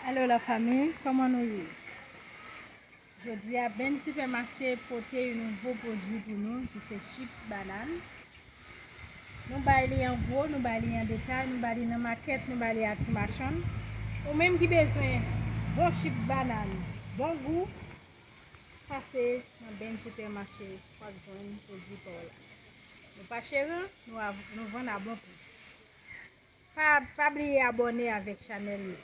Alors la famille, comment nous y? Je dis à Ben Supermarché porter un nouveau produit pour nous qui c'est chips banane. Nous baillons en gros, nous baillons en détail, nous baillons dans maquette, nous baillons à Timachon. Ou même qui besoin bon chips banane, bon goût, passez dans Ben Supermarché pour joindre produit pour là. Nous pas cher, nous vendons à bon prix. Pas oublier abonner avec Chanel.